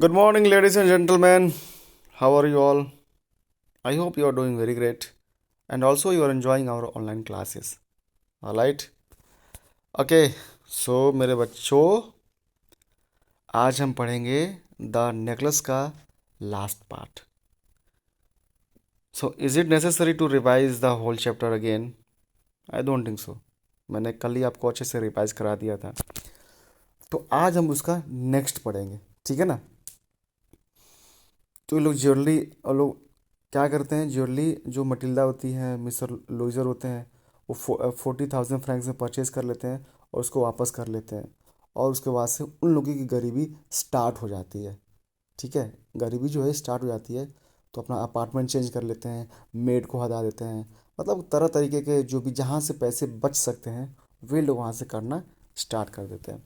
Good morning, ladies and gentlemen. How are you all? I hope you are doing very great and also you are enjoying our online classes. Alright? Okay, so मेरे बच्चों आज हम पढ़ेंगे the necklace का last part. So is it necessary to revise the whole chapter again? I don't think so. मैंने कल ही आपको अच्छे से रिवाइज करा दिया था. तो आज हम उसका नेक्स्ट पढ़ेंगे. ठीक है ना? तो ये लोग ज्वेलरी और लोग क्या करते हैं, ज्वेलरी जो मटिल्डा होती है, मिस्टर लुइजर होते हैं, वो 40,000 फ्रैंक्स में परचेज कर लेते हैं और उसको वापस कर लेते हैं. और उसके बाद से उन लोगों की गरीबी स्टार्ट हो जाती है. ठीक है, गरीबी जो है स्टार्ट हो जाती है. तो अपना अपार्टमेंट चेंज कर लेते हैं, मेड को हटा देते हैं. मतलब तरह तरीके के जो भी जहाँ से पैसे बच सकते हैं वे लोग वहाँ से करना स्टार्ट कर देते हैं.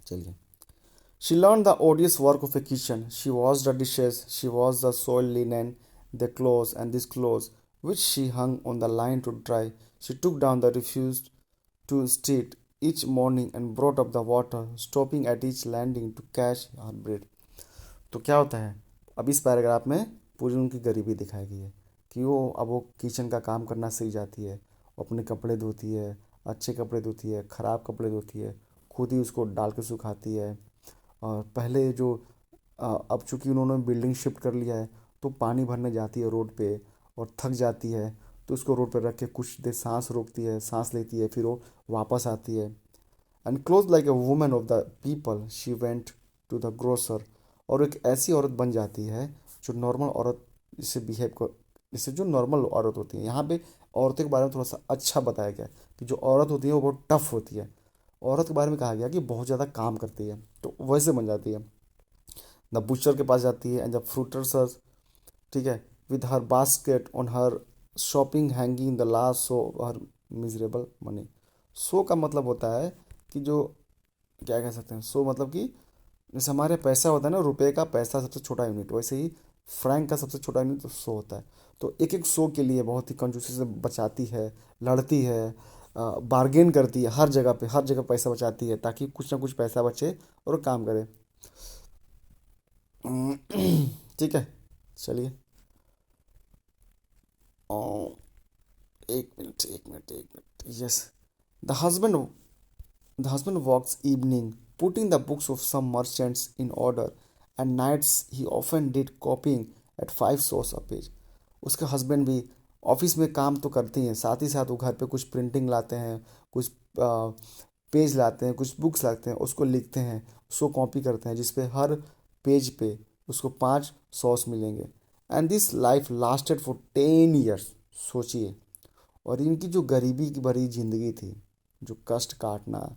चलिए. She learned the odious work of a kitchen. She washed the dishes, she washed the soiled linen, the clothes and these clothes, which she hung on the line to dry. She took down the refuse to street each morning and brought up the water, stopping at each landing to catch her breath. तो क्या होता है, अब इस paragraph में पूरी उनकी गरीबी दिखाई गई है कि वो किचन का काम करना सीख जाती है. वो अपने कपड़े धोती है, अच्छे कपड़े धोती है, ख़राब कपड़े धोती है, खुद ही उसको डाल के सुखाती है. और पहले जो अब चूंकि उन्होंने बिल्डिंग शिफ्ट कर लिया है तो पानी भरने जाती है रोड पे और थक जाती है. तो उसको रोड पे रख के कुछ देर सांस रोकती है, सांस लेती है, फिर वो वापस आती है. And close like a woman of the people she went to the grocer. और एक ऐसी औरत बन जाती है जो नॉर्मल औरत जिससे बिहेव कर, जिससे जो नॉर्मल औरत होती है. यहाँ पे औरतों के बारे में थोड़ा सा अच्छा बताया गया है कि जो औरत होती है वो बहुत टफ होती है. औरत के बारे में कहा गया कि बहुत ज़्यादा काम करती है, तो वैसे बन जाती है. द बुचर के पास जाती है एंड द फ्रूटर्स. ठीक है, with her basket on her shopping hanging the last so her miserable money. So का मतलब होता है कि जो क्या कह सकते हैं, सो मतलब कि जैसे हमारे पैसा होता है ना, रुपए का पैसा सबसे छोटा यूनिट, वैसे ही फ्रैंक का सबसे छोटा यूनिट तो सौ होता है. तो एक एक सौ के लिए बहुत ही कंजूसी से बचाती है, लड़ती है, बार्गेन करती है, हर जगह पैसा बचाती है ताकि कुछ ना कुछ पैसा बचे और काम करे. ठीक है. चलिए. एक minute yes. The husband The husband walks evening, putting the books of some merchants in order, and nights he often did copying at 5 sous a page. उसके हस्बैंड भी ऑफिस में काम तो करते हैं, साथ ही साथ वो घर पे कुछ प्रिंटिंग लाते हैं, कुछ पेज लाते हैं, कुछ बुक्स लाते हैं, उसको लिखते हैं, उसको कॉपी करते हैं जिसपे हर पेज पे उसको 5 सॉस मिलेंगे. And this life lasted for 10 years. सोचिए. और इनकी जो गरीबी की भरी जिंदगी थी, जो कष्ट काटना,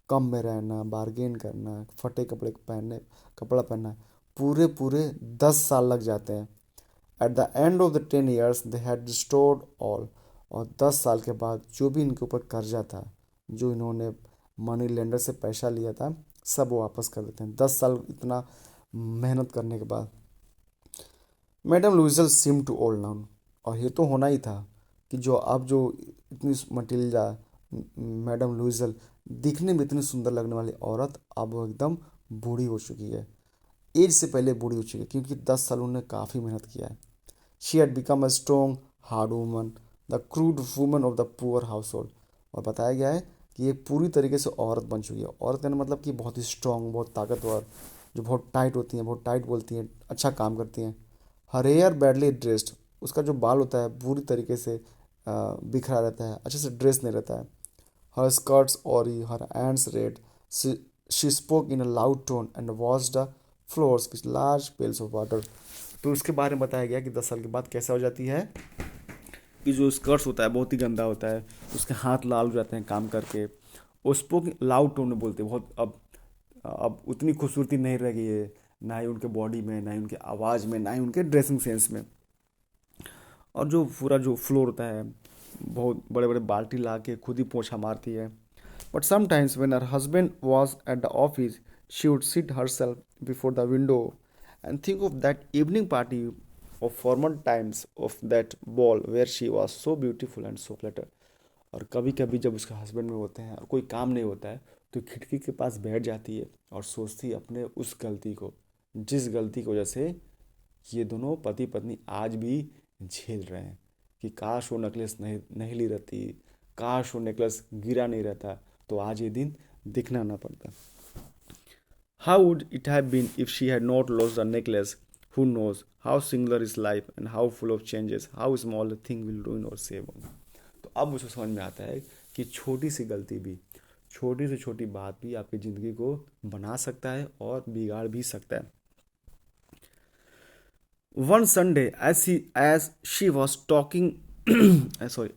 कम में रहना, बार्गेन करना, फटे कपड़ा पहनना, पूरे पूरे 10 साल लग जाते हैं. At the end of the 10 years they had restored all. और 10 साल के बाद जो भी इनके ऊपर कर्जा था, जो इन्होंने मनी लेंडर से पैसा लिया था, सब वो वापस कर देते हैं 10 साल इतना मेहनत करने के बाद. Madam Loisel seemed too old now. और ये तो होना ही था कि जो अब जो इतनी मटिल्डा, मैडम लुइजल, दिखने में इतनी सुंदर लगने वाली औरत अब वो एकदम बूढ़ी हो चुकी है. एज से पहले बूढ़ी हो चुकी है क्योंकि 10 साल उन्होंने काफ़ी मेहनत किया है. She had become a strong hard woman, the crude woman of the poor house hold. और बताया गया है कि ये पूरी तरीके से औरत बन चुकी है. औरत का मतलब कि बहुत ही स्ट्रॉन्ग, बहुत ताकतवर, जो बहुत टाइट होती हैं, बहुत टाइट बोलती हैं, अच्छा काम करती हैं. Her hair badly dressed. उसका जो बाल होता है पूरी तरीके से बिखरा रहता है, अच्छे से ड्रेस नहीं रहता है. हर skirts ory, her hands red. She spoke in a loud tone and washed the floors with large pails of water. तो उसके बारे में बताया गया कि 10 साल के बाद कैसा हो जाती है कि जो स्कर्ट्स होता है बहुत ही गंदा होता है, उसके हाथ लाल हो जाते हैं काम करके. वो स्पोक लाउड टोन में बोलते हैं बहुत. अब उतनी खूबसूरती नहीं रह गई है, ना ही उनके बॉडी में, ना ही उनके आवाज़ में, ना ही उनके ड्रेसिंग सेंस में. और जो पूरा जो फ्लोर होता है, बहुत बड़े बड़े बाल्टी ला के खुद ही पोछा मारती है. But sometimes when her husband was at the office she would sit herself before the window and think of that evening party of formal times of that ball where she was so beautiful and so flutter. और कभी कभी जब उसके husband में होते हैं और कोई काम नहीं होता है तो खिड़की के पास बैठ जाती है और सोचती है अपने उस गलती को, जिस गलती की वजह से ये दोनों पति पत्नी आज भी झेल रहे हैं, कि काश वो नेकलेस नहीं नहीं ली रहती, काश वो नेकलेस गिरा नहीं रहता, तो आज ये दिन दिखना ना पड़ता। How would it have been if she had not lost the necklace? Who knows how singular is life and how full of changes, how small a thing will ruin or save one. तो अब मुझे समझ में आता है कि छोटी सी गलती भी, छोटी से छोटी बात भी आपकी ज़िंदगी को बना सकता है और बिगाड़ भी सकता है। One Sunday, as she was talking,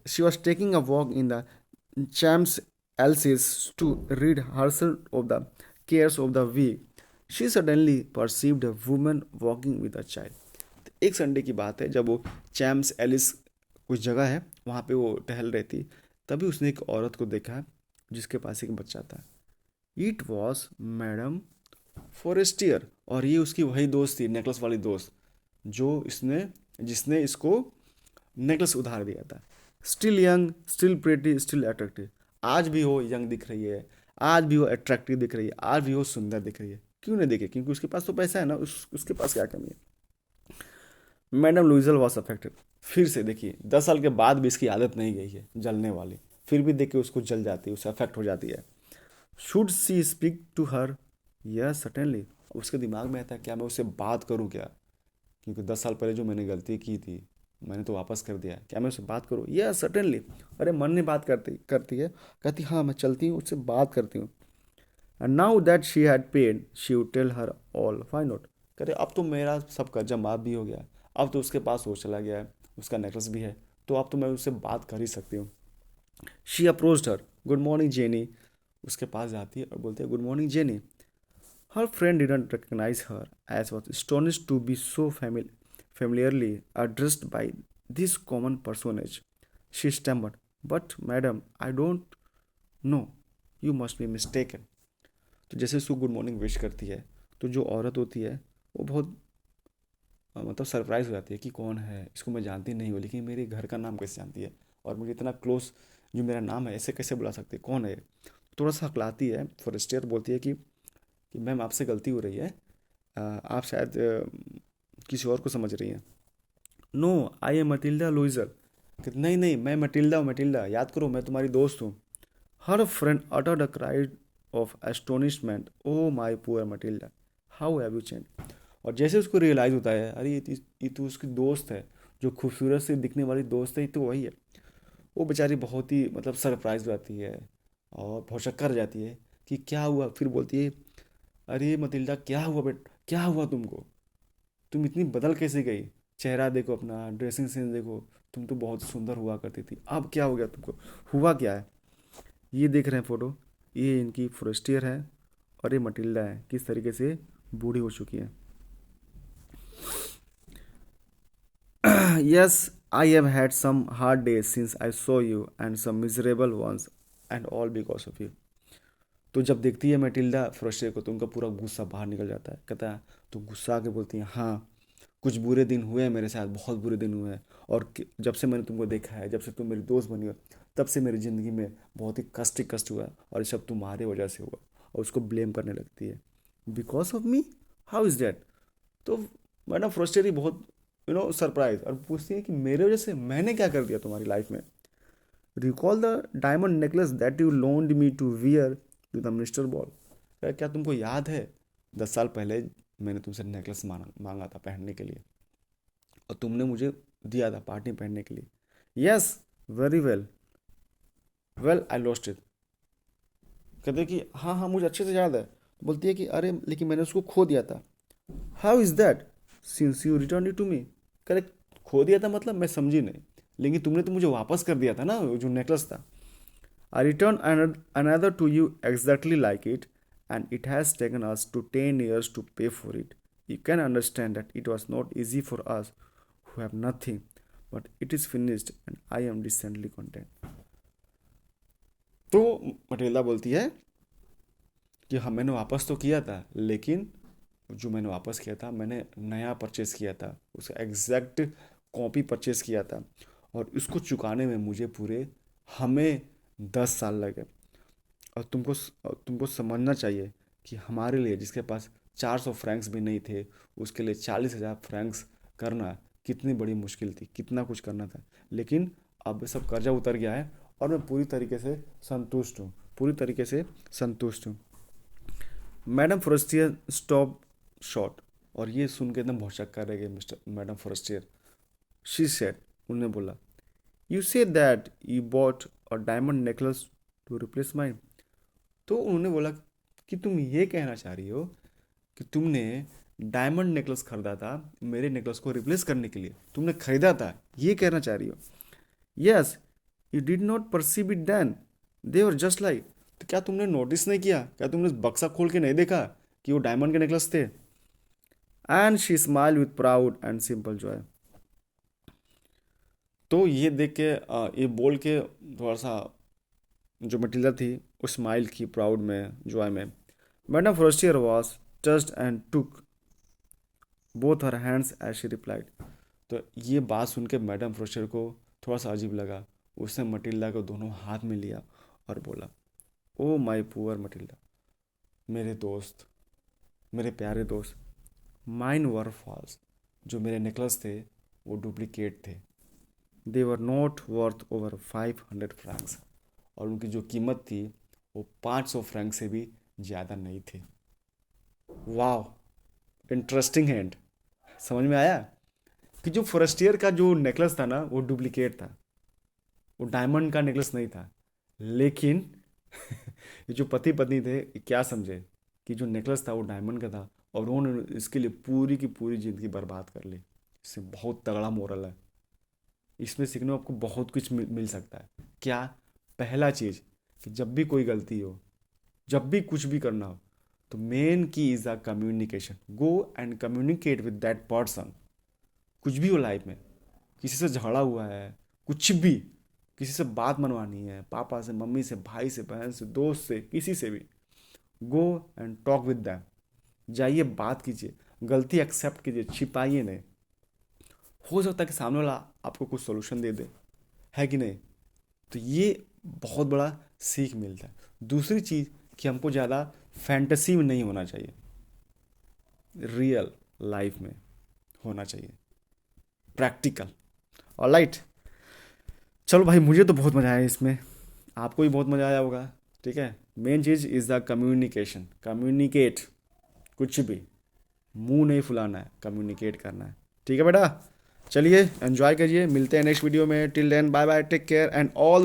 she was taking a walk in the Champs Elysees to rid herself of the cares of the week, she suddenly perceived a woman walking with a child. एक Sunday की बात है जब वो चैम्स Alice कुछ जगह है वहाँ पे वो टहल रही थी, तभी उसने एक औरत को देखा जिसके पास एक बच्चा था। इट वॉज मैडम फॉरेस्टियर, और ये उसकी वही दोस्त थी, नेकलेस वाली दोस्त, जो इसने जिसने इसको नेकलेस उधार दिया था। Still young, still pretty, still attractive. आज भी वो यंग दिख रही है, आज भी वो अट्रैक्टिव दिख रही है, आज भी वो सुंदर दिख रही है। क्यों नहीं दिखे? क्योंकि उसके पास तो पैसा है ना, उसके पास क्या कमी है। Madam Loisel was affected. फिर से देखिए 10 साल के बाद भी इसकी आदत नहीं गई है जलने वाली, फिर भी देखिए उसको जल जाती है, उससे अफेक्ट हो जाती है। Should she speak to her? Yes certainly. उसके दिमाग में आता है क्या मैं उससे बात करूं क्या, क्योंकि 10 साल पहले जो मैंने गलती की थी मैंने तो वापस कर दिया, क्या मैं उससे बात करूं? Yes certainly. अरे मन ने बात करती करती है, कहती हाँ मैं चलती हूँ उससे बात करती हूँ। And now that she had paid she would tell her all, fine not. कहते अब तो मेरा सब कर्जा माफ भी हो गया, अब तो उसके पास वो चला गया है, उसका नेकलेस भी है, तो अब तो मैं उससे बात कर ही सकती हूँ। She approached her, good morning jenny. उसके पास जाती है और बोलती है good morning jenny. Her friend didn't recognize her, as was astonished to be so familiarly addressed by this common personage. She stammered, but madam, I don't know. You must be mistaken. तो जैसे उसको good morning wish करती है, तो जो औरत होती है वो बहुत मतलब सरप्राइज हो जाती है कि कौन है, इसको मैं जानती नहीं हूँ, लेकिन मेरे घर का नाम कैसे जानती है, और मुझे इतना क्लोज जो मेरा नाम है ऐसे कैसे बुला सकती है, कौन है? थोड़ा सा हकलाती है। फॉरेस्टियर बोलती है कि मैम आपसे गलती हो रही है, आप शायद किसी और को समझ रही हैं। No, I am Matilda Loisel. कहते नहीं नहीं मैं मटिल्डा हूँ, मटिल्डा याद करो मैं तुम्हारी दोस्त हूँ। Her friend uttered a cry of astonishment, oh my poor Matilda, how have you change. और जैसे उसको रियलाइज़ होता है अरे ये तो उसकी दोस्त है, जो खूबसूरत से दिखने वाली दोस्त है, ये तो वही है। वो बेचारी बहुत ही मतलब सरप्राइज हो जाती है और बहुत शक्कर जाती है कि क्या हुआ। फिर बोलती है अरे मतिल्डा क्या हुआ बेट, क्या हुआ तुमको, तुम इतनी बदल कैसे गई, चेहरा देखो अपना, ड्रेसिंग सेंस देखो, तुम तो बहुत सुंदर हुआ करती थी, अब क्या हो गया तुमको, हुआ क्या है? ये देख रहे हैं फोटो, ये इनकी फॉरेस्टियर है और ये मटिल्डा है, किस तरीके से बूढ़ी हो चुकी है। Yes, I have had some hard days since I saw you and some miserable ones and all because of you. तो जब देखती है मैटिल्डा फ्रस्ट्रेट को तो उनका पूरा गुस्सा बाहर निकल जाता है। कहता है तो गुस्सा आके बोलती है हाँ कुछ बुरे दिन हुए हैं मेरे साथ, बहुत बुरे दिन हुए हैं, और जब से मैंने तुमको देखा है, जब से तुम मेरी दोस्त बनी हो, तब से मेरी ज़िंदगी में बहुत ही कष्ट ही कष्ट हुआ है, और ये सब तुम्हारे वजह से हुआ। और उसको ब्लेम करने लगती है, because of me, how is that. तो मैडम फ्रस्ट्रेट ही बहुत सरप्राइज, और पूछती है कि मेरे वजह से मैंने क्या कर दिया तुम्हारी लाइफ में। Recall the diamond necklace that you loaned me to wear to the minister ball. क्या तुमको याद है 10 साल पहले मैंने तुमसे नेकलेस मांगा था पहनने के लिए, और तुमने मुझे दिया था पार्टी में पहनने के लिए। Yes, very well, well I lost it. कहते कि हाँ हाँ मुझे अच्छे से याद है। बोलती है कि अरे लेकिन मैंने उसको खो दिया था। How is that since you return it to me. Correct, खो दिया था मतलब मैं समझी नहीं, लेकिन तुमने तो मुझे वापस कर दिया था ना वो जो नेकलेस था। I return another to you exactly like it, and it has taken us to 10 years to pay for it. You can understand that it was not easy for us who have nothing, but it is finished and I am decently content. तो मटेला बोलती है कि हाँ मैंने वापस तो किया था, लेकिन जो मैंने वापस किया था मैंने नया परचेस किया था, उसका एग्जैक्ट कॉपी परचेस किया था, और इसको चुकाने में मुझे पूरे हमें 10 साल लगे। और तुमको समझना चाहिए कि हमारे लिए जिसके पास 400 फ्रैंक्स भी नहीं थे, उसके लिए 40,000 फ्रैंक्स करना कितनी बड़ी मुश्किल थी, कितना कुछ करना था। लेकिन अब सब कर्जा उतर गया है और मैं पूरी तरीके से संतुष्ट हूँ, पूरी तरीके से संतुष्ट हूँ। मैडम फॉरेस्टियर स्टॉप शॉर्ट, और ये सुन के एकदम भौचक्का रह गए mister madam Forestier. She said, उन्होंने बोला, you say that you bought a diamond necklace to replace mine. तो उन्होंने बोला कि तुम ये कहना चाह रही हो कि तुमने डायमंड नेकलेस खरीदा था मेरे नेकलेस को रिप्लेस करने के लिए, तुमने खरीदा था, ये कहना चाह रही हो। Yes, you did not perceive it then, they were just like. तो क्या तुमने नोटिस नहीं किया, क्या तुमने बक्सा खोल के नहीं देखा कि वो डायमंड के नेकलेस थे? And she smile with proud and simple Joy. तो ये देख के ये बोल के थोड़ा सा जो मटिल्डा थी वो स्माइल की, प्राउड में, जॉय में। Madam Forestier was touched and took both her hands as she replied. तो ये बात सुन के मैडम फॉरेस्टियर को थोड़ा सा अजीब लगा। उसने मटिल्डा को दोनों हाथ में लिया और बोला, ओ माई पुअर मटिल्डा, मेरे दोस्त, मेरे प्यारे दोस्त, माइन वर फॉल्स, जो मेरे नेकलेस थे वो डुप्लीकेट थे। They were not worth over 500 francs, और उनकी जो कीमत थी वो 500 फ्रैंक से भी ज़्यादा नहीं थी। वाह, इंटरेस्टिंग हैंड। समझ में आया कि जो फॉरेस्टियर का जो नेकलेस था ना वो डुप्लीकेट था, वो डायमंड का नेकलेस नहीं था। लेकिन ये जो पति पत्नी थे ये क्या समझे कि जो नेकलेस था वो डायमंड का था, और उन्होंने इसके लिए पूरी की पूरी ज़िंदगी बर्बाद कर ली। इससे बहुत तगड़ा मोरल है, इसमें सीखने को आपको बहुत कुछ मिल सकता है। क्या? पहला चीज़ कि जब भी कोई गलती हो, जब भी कुछ भी करना हो, तो मेन की is the communication. Go and communicate with that person. कुछ भी हो लाइफ में, किसी से झगड़ा हुआ है, कुछ भी, किसी से बात मनवानी है, पापा से, मम्मी से, भाई से, बहन से, दोस्त से, किसी से भी, go and talk with them. जाइए, बात कीजिए, गलती एक्सेप्ट कीजिए, छिपाइए नहीं। हो सकता है कि सामने वाला आपको कुछ सोल्यूशन दे दे, है कि नहीं? तो ये बहुत बड़ा सीख मिलता है। दूसरी चीज़ कि हमको ज़्यादा फैंटेसी में नहीं होना चाहिए, रियल लाइफ में होना चाहिए, प्रैक्टिकल। ऑलराइट, चलो भाई, मुझे तो बहुत मज़ा आया इसमें, आपको भी बहुत मज़ा आया होगा। ठीक है, main cheese is the communication. Communicate, कुछ भी, मुंह नहीं फुलाना है, कम्युनिकेट करना है। ठीक है बेटा, चलिए एंजॉय करिए, मिलते हैं नेक्स्ट वीडियो में। Till then bye bye, take care and all